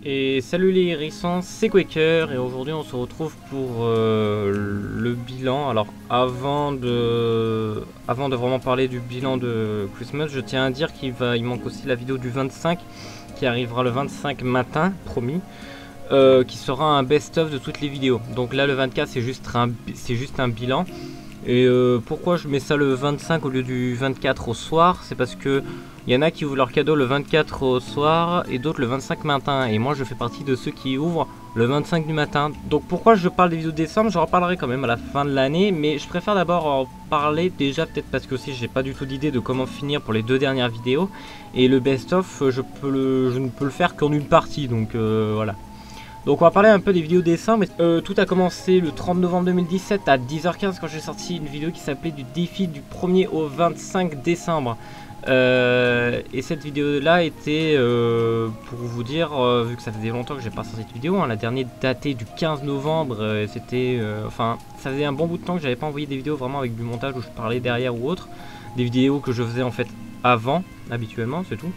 Et salut les hérissons, c'est Quaker et aujourd'hui on se retrouve pour le bilan. Alors avant de vraiment parler du bilan de Christmas, je tiens à dire qu'il manque aussi la vidéo du 25 qui arrivera le 25 matin, promis, qui sera un best-of de toutes les vidéos. Donc là le 24 c'est juste un bilan. Et pourquoi je mets ça le 25 au lieu du 24 au soir? C'est parce que il y en a qui ouvrent leur cadeau le 24 au soir et d'autres le 25 matin. Et moi je fais partie de ceux qui ouvrent le 25 du matin. Donc pourquoi je parle des vidéos de décembre? J'en reparlerai quand même à la fin de l'année. Mais je préfère d'abord en parler déjà, peut-être parce que aussi j'ai pas du tout d'idée de comment finir pour les deux dernières vidéos. Et le best-of je ne peux le faire qu'en une partie. Donc voilà. Donc on va parler un peu des vidéos décembre. Tout a commencé le 30 novembre 2017 à 10h15 quand j'ai sorti une vidéo qui s'appelait du défi du 1er au 25 décembre. Et cette vidéo là était, pour vous dire, vu que ça faisait longtemps que j'ai pas sorti cette vidéo, hein, la dernière datée du 15 novembre, c'était, enfin ça faisait un bon bout de temps que j'avais pas envoyé des vidéos vraiment avec du montage où je parlais derrière ou autre. Des vidéos que je faisais en fait avant, habituellement, c'est tout.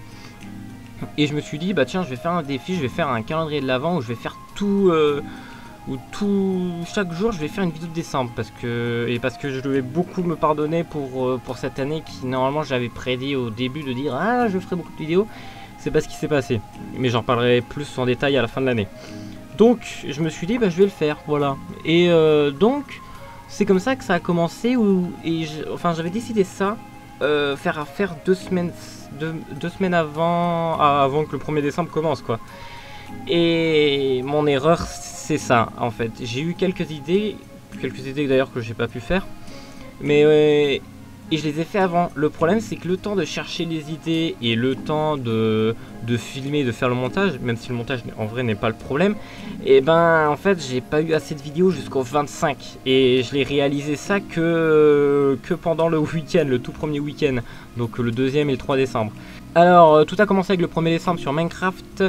Et je me suis dit, bah tiens, je vais faire un défi, je vais faire un calendrier de l'avant où je vais faire tout, chaque jour je vais faire une vidéo de décembre parce que je devais beaucoup me pardonner pour cette année qui normalement j'avais prédit au début de dire ah je ferai beaucoup de vidéos. C'est pas ce qui s'est passé, mais j'en parlerai plus en détail à la fin de l'année. Donc je me suis dit bah je vais le faire, voilà. Et donc c'est comme ça que ça a commencé enfin j'avais décidé ça, faire 2 semaines. Deux semaines avant que le 1er décembre commence quoi. Et mon erreur c'est ça en fait. J'ai eu quelques idées d'ailleurs que j'ai pas pu faire. Mais et je les ai fait avant. Le problème c'est que le temps de chercher les idées et le temps de filmer, de faire le montage, même si le montage en vrai n'est pas le problème, et ben en fait j'ai pas eu assez de vidéos jusqu'au 25 et je l'ai réalisé ça que pendant le week-end, le tout premier week-end, donc le 2e et le 3 décembre. Alors tout a commencé avec le 1er décembre sur Minecraft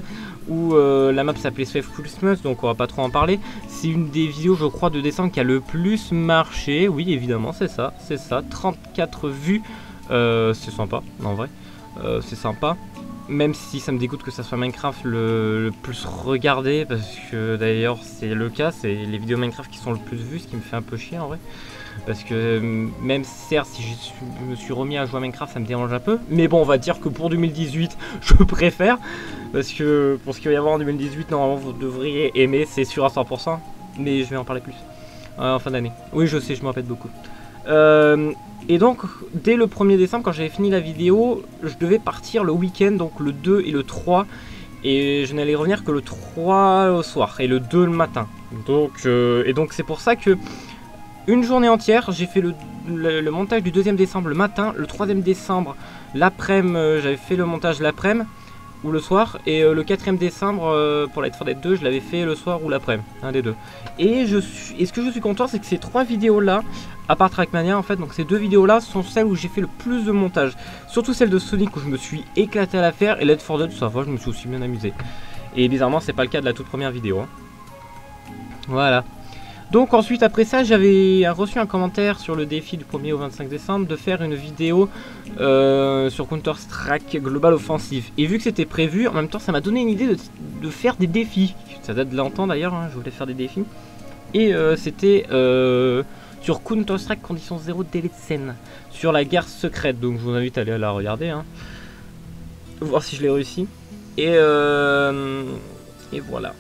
où la map s'appelait Swift Christmas, donc on va pas trop en parler. C'est une des vidéos je crois de décembre qui a le plus marché, oui évidemment c'est ça, 34 vues, c'est sympa en vrai, c'est sympa. Même si ça me dégoûte que ça soit Minecraft le plus regardé, parce que d'ailleurs c'est le cas, c'est les vidéos Minecraft qui sont le plus vues, ce qui me fait un peu chier en vrai. Parce que même certes si je me suis remis à jouer à Minecraft ça me dérange un peu. Mais bon on va dire que pour 2018 je préfère. Parce que pour ce qu'il va y avoir en 2018 normalement vous devriez aimer, c'est sûr à 100%. Mais je vais en parler plus en fin d'année. Oui je sais, je me répète beaucoup. Et donc dès le 1er décembre quand j'avais fini la vidéo, je devais partir le week-end, donc le 2 et le 3. Et je n'allais revenir que le 3 au soir et le 2 le matin. Donc c'est pour ça que une journée entière, j'ai fait le montage du 2e décembre le matin, le 3e décembre l'après-midi, j'avais fait le montage l'après-midi ou le soir, et le 4e décembre pour Light 4 Dead 2, je l'avais fait le soir ou l'après-midi, un des deux. Et ce que je suis content, c'est que ces 3 vidéos là, à part Trackmania en fait, donc ces 2 vidéos là sont celles où j'ai fait le plus de montage. Surtout celle de Sonic où je me suis éclaté à la faire, et Light 4 Dead ça va, je me suis aussi bien amusé. Et bizarrement c'est pas le cas de la toute première vidéo, hein. Voilà. Donc ensuite après ça j'avais reçu un commentaire sur le défi du 1er au 25 décembre de faire une vidéo sur Counter-Strike Global Offensive. Et vu que c'était prévu, en même temps ça m'a donné une idée de faire des défis. Ça date de longtemps d'ailleurs, hein, je voulais faire des défis. Et c'était sur Counter-Strike Condition 0 Deletzen, sur la guerre secrète. Donc je vous invite à aller la regarder, hein, voir si je l'ai réussi. Et voilà.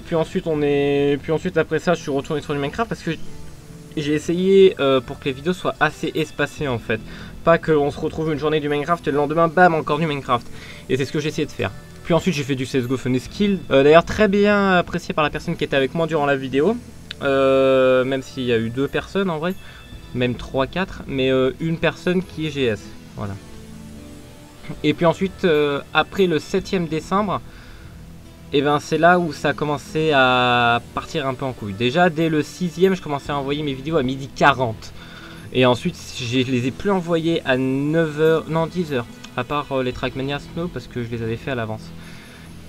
Puis ensuite après ça je suis retourné sur du Minecraft parce que j'ai essayé pour que les vidéos soient assez espacées en fait. Pas qu'on se retrouve une journée du Minecraft et le lendemain bam encore du Minecraft. Et c'est ce que j'ai essayé de faire. Puis ensuite j'ai fait du CSGO Funny Skill, d'ailleurs très bien apprécié par la personne qui était avec moi durant la vidéo. Même s'il y a eu 2 personnes en vrai, même 3-4, mais une personne qui est GS, voilà. Et puis ensuite après le 7e décembre, et ben c'est là où ça a commencé à partir un peu en couille. Déjà dès le 6e je commençais à envoyer mes vidéos à 12h40. Et ensuite je les ai plus envoyées à 9h, non 10h. À part les Trackmania Snow parce que je les avais fait à l'avance.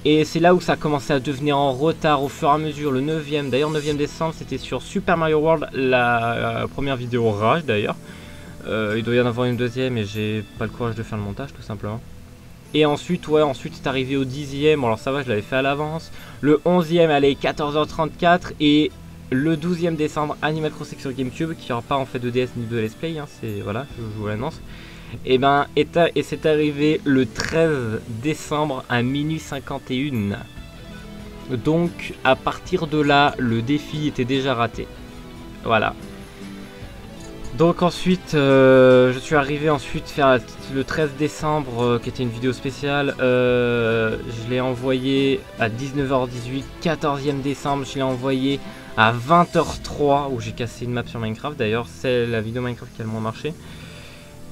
Et c'est là où ça a commencé à devenir en retard au fur et à mesure. Le 9e, d'ailleurs 9e décembre c'était sur Super Mario World, la première vidéo Rage d'ailleurs. Il doit y en avoir une deuxième et j'ai pas le courage de faire le montage tout simplement. Et ensuite, ouais, ensuite c'est arrivé au 10e, bon, alors ça va, je l'avais fait à l'avance. Le 11e, allez, 14h34. Et le 12e décembre, Animal Crossing sur GameCube, qui n'aura pas en fait de DS ni de Let's Play, hein, c'est, voilà, je vous l'annonce. Et ben, et c'est arrivé le 13 décembre à minuit 51. Donc, à partir de là, le défi était déjà raté. Voilà. Donc ensuite, je suis arrivé ensuite faire le 13 décembre, qui était une vidéo spéciale. Je l'ai envoyé à 19h18, 14e décembre, je l'ai envoyé à 20h03, où j'ai cassé une map sur Minecraft. D'ailleurs, c'est la vidéo Minecraft qui a le moins marché.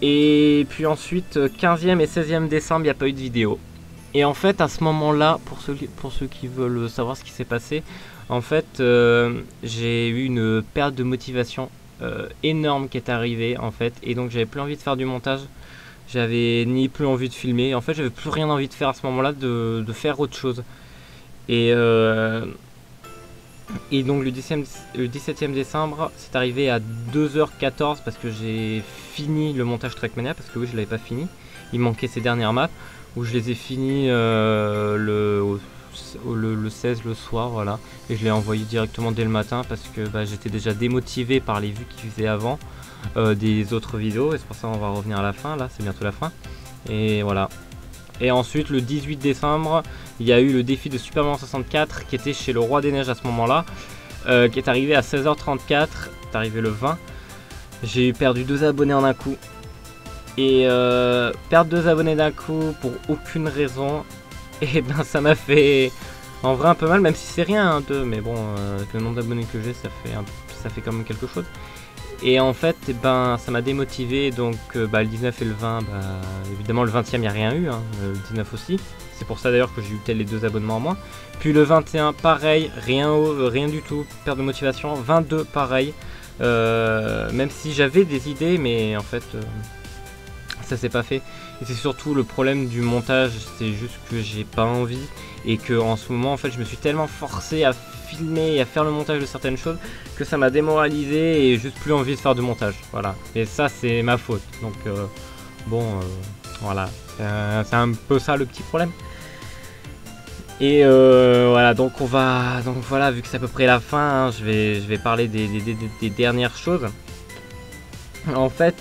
Et puis ensuite, 15e et 16e décembre, il n'y a pas eu de vidéo. Et en fait, à ce moment-là, pour ceux qui veulent savoir ce qui s'est passé, en fait, j'ai eu une perte de motivation énorme qui est arrivée en fait, et donc j'avais plus envie de faire du montage, j'avais ni plus envie de filmer, en fait j'avais plus rien envie de faire à ce moment là, de faire autre chose. Et donc le 17e décembre c'est arrivé à 2h14 parce que j'ai fini le montage Trackmania, parce que oui je l'avais pas fini, il manquait ces dernières maps où je les ai finis le 16 le soir, voilà, et je l'ai envoyé directement dès le matin parce que bah, j'étais déjà démotivé par les vues qu'ils faisaient avant des autres vidéos, et c'est pour ça qu'on va revenir à la fin, là c'est bientôt la fin, et voilà. Et ensuite le 18 décembre il y a eu le défi de Super Mario 64 qui était chez le Roi des Neiges à ce moment là, qui est arrivé à 16h34, c'est arrivé le 20. J'ai perdu 2 abonnés en un coup, et perdre 2 abonnés d'un coup pour aucune raison, et ben ça m'a fait en vrai un peu mal, même si c'est rien, hein, mais bon, avec le nombre d'abonnés que j'ai, ça fait quand même quelque chose. Et en fait, et ben ça m'a démotivé, donc bah, le 19 et le 20, bah, évidemment le 20e il n'y a rien eu, hein, le 19 aussi. C'est pour ça d'ailleurs que j'ai eu les 2 abonnements en moins. Puis le 21, pareil, rien du tout, perte de motivation. 22, pareil, même si j'avais des idées, mais en fait ça s'est pas fait. Et c'est surtout le problème du montage, c'est juste que j'ai pas envie, et que en ce moment en fait je me suis tellement forcé à filmer et à faire le montage de certaines choses que ça m'a démoralisé et juste plus envie de faire du montage, voilà. Et ça c'est ma faute, donc bon voilà, c'est un peu ça le petit problème. Et voilà, donc voilà, vu que c'est à peu près la fin, hein, je vais parler des dernières choses. En fait,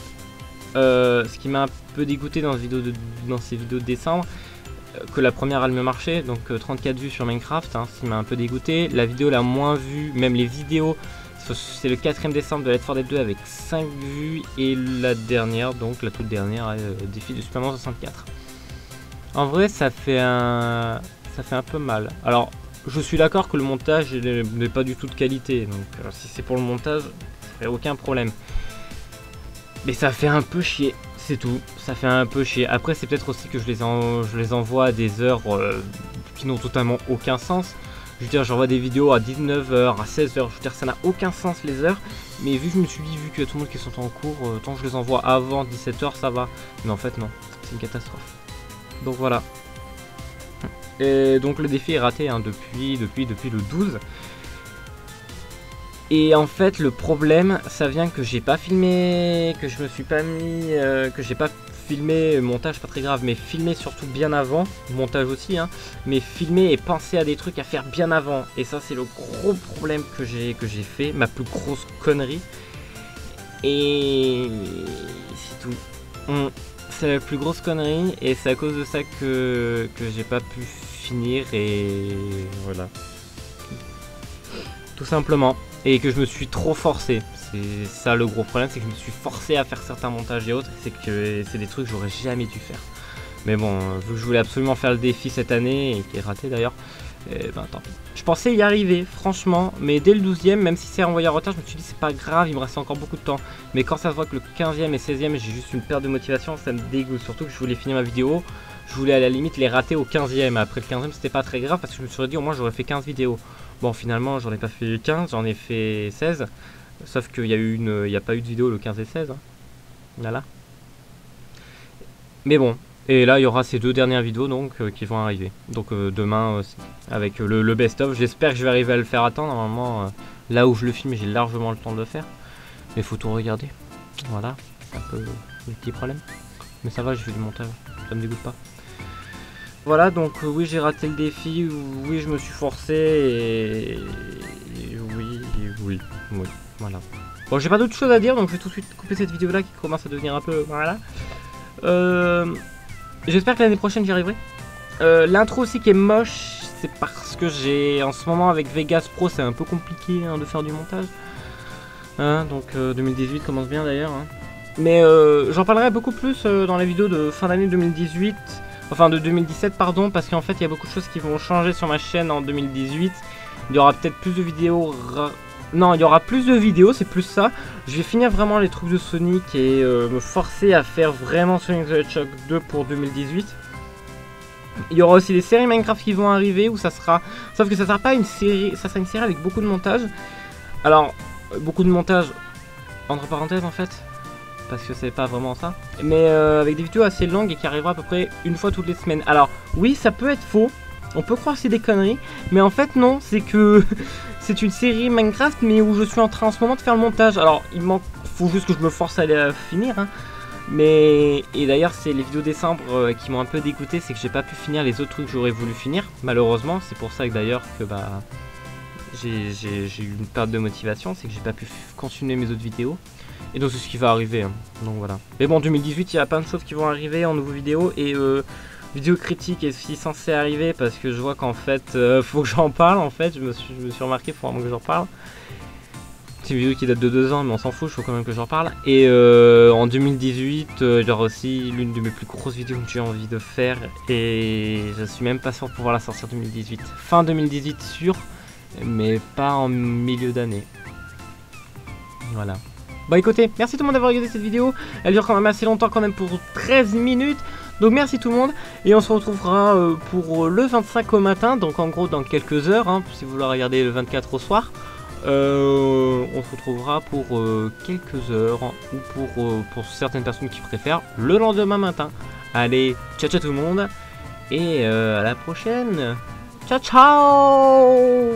ce qui m'a un peu dégoûté dans ces vidéos de décembre, que la première elle me marchait, donc 34 vues sur Minecraft, hein, ce qui m'a un peu dégoûté. La vidéo la moins vue, même les vidéos, c'est le 4ème décembre de Left 4 Dead 2 avec 5 vues, et la dernière, donc la toute dernière, défi de Super Mario 64. En vrai ça fait un peu mal. Alors je suis d'accord que le montage n'est pas du tout de qualité, donc si c'est pour le montage, ça ferait aucun problème. Mais ça fait un peu chier, c'est tout, ça fait un peu chier. Après c'est peut-être aussi que je les envoie à des heures qui n'ont totalement aucun sens. Je veux dire, j'envoie des vidéos à 19h, à 16h, je veux dire ça n'a aucun sens les heures. Mais vu que je me suis dit, vu qu'il y a tout le monde qui sont en cours, tant que je les envoie avant 17h ça va. Mais en fait non, c'est une catastrophe. Donc voilà. Et donc le défi est raté, hein, depuis le 12. Et en fait le problème ça vient que j'ai pas filmé, que je me suis pas mis, que j'ai pas filmé, montage pas très grave, mais filmé surtout bien avant, montage aussi, hein, mais filmé et penser à des trucs à faire bien avant. Et ça c'est le gros problème que j'ai fait, ma plus grosse connerie. Et c'est tout. C'est la plus grosse connerie, et c'est à cause de ça que j'ai pas pu finir, et voilà. Tout simplement. Et que je me suis trop forcé. C'est ça le gros problème, c'est que je me suis forcé à faire certains montages et autres. C'est que c'est des trucs que j'aurais jamais dû faire. Mais bon, vu que je voulais absolument faire le défi cette année, et qui est raté d'ailleurs, ben tant pis. Je pensais y arriver, franchement, mais dès le 12e, même si c'est envoyé en retard, je me suis dit c'est pas grave, il me restait encore beaucoup de temps. Mais quand ça se voit que le 15e et 16e, j'ai juste une perte de motivation, ça me dégoûte. Surtout que je voulais finir ma vidéo, je voulais à la limite les rater au 15e. Après le 15e, c'était pas très grave parce que je me suis dit au moins j'aurais fait 15 vidéos. Bon, finalement, j'en ai pas fait 15, j'en ai fait 16. Sauf qu'il y a eu il n'y a pas eu de vidéo le 15 et 16. Hein. Voilà. Mais bon. Et là, il y aura ces 2 dernières vidéos donc qui vont arriver. Donc demain aussi. Avec le best-of. J'espère que je vais arriver à le faire à temps. Normalement, là où je le filme, j'ai largement le temps de le faire. Mais il faut tout regarder. Voilà. C'est un peu le petit problème. Mais ça va, je fais du montage. Ça me dégoûte pas. Voilà, donc oui, j'ai raté le défi, oui, je me suis forcé, et oui, voilà. Bon, j'ai pas d'autre chose à dire, donc je vais tout de suite couper cette vidéo-là qui commence à devenir un peu... Voilà. J'espère que l'année prochaine, j'y arriverai. L'intro aussi qui est moche, c'est parce que j'ai... En ce moment, avec Vegas Pro, c'est un peu compliqué hein, de faire du montage. Hein, donc 2018 commence bien d'ailleurs. Hein. Mais j'en parlerai beaucoup plus dans la vidéo de fin d'année 2018... Enfin de 2017 pardon, parce qu'en fait il y a beaucoup de choses qui vont changer sur ma chaîne en 2018. Il y aura peut-être plus de vidéos... Non, il y aura plus de vidéos, c'est plus ça. Je vais finir vraiment les trucs de Sonic et me forcer à faire vraiment Sonic the Hedgehog 2 pour 2018. Il y aura aussi des séries Minecraft qui vont arriver où ça sera... Sauf que ça sera pas une série, ça sera une série avec beaucoup de montage. Alors, beaucoup de montage entre parenthèses en fait. Parce que c'est pas vraiment ça, mais avec des vidéos assez longues et qui arrivera à peu près une fois toutes les semaines. Alors oui, ça peut être faux, on peut croire que c'est des conneries, mais en fait non, c'est que c'est une série Minecraft mais où je suis en train en ce moment de faire le montage. Alors il faut juste que je me force à aller finir, hein. Mais et d'ailleurs c'est les vidéos décembre qui m'ont un peu dégoûté, c'est que j'ai pas pu finir les autres trucs que j'aurais voulu finir, malheureusement. C'est pour ça que d'ailleurs que bah j'ai eu une perte de motivation, c'est que j'ai pas pu continuer mes autres vidéos. Et donc c'est ce qui va arriver, hein. Donc voilà. Mais bon, 2018, il y a plein de choses qui vont arriver en nouveaux vidéos. Et vidéo critique est aussi censée arriver parce que je vois qu'en fait, faut que j'en parle en fait. Je me suis remarqué, il faut vraiment que j'en parle. C'est une vidéo qui date de 2 ans, mais on s'en fout, il faut quand même que j'en parle. Et en 2018, il y aura aussi l'une de mes plus grosses vidéos que j'ai envie de faire. Et je suis même pas sûr de pouvoir la sortir 2018. Fin 2018 sûr, mais pas en milieu d'année. Voilà. Bon écoutez, merci tout le monde d'avoir regardé cette vidéo. Elle dure quand même assez longtemps quand même pour 13 minutes. Donc merci tout le monde. Et on se retrouvera pour le 25 au matin. Donc en gros dans quelques heures, hein, si vous la regardez le 24 au soir. On se retrouvera pour quelques heures. Ou pour certaines personnes qui préfèrent le lendemain matin. Allez, ciao ciao tout le monde. Et à la prochaine. Ciao ciao.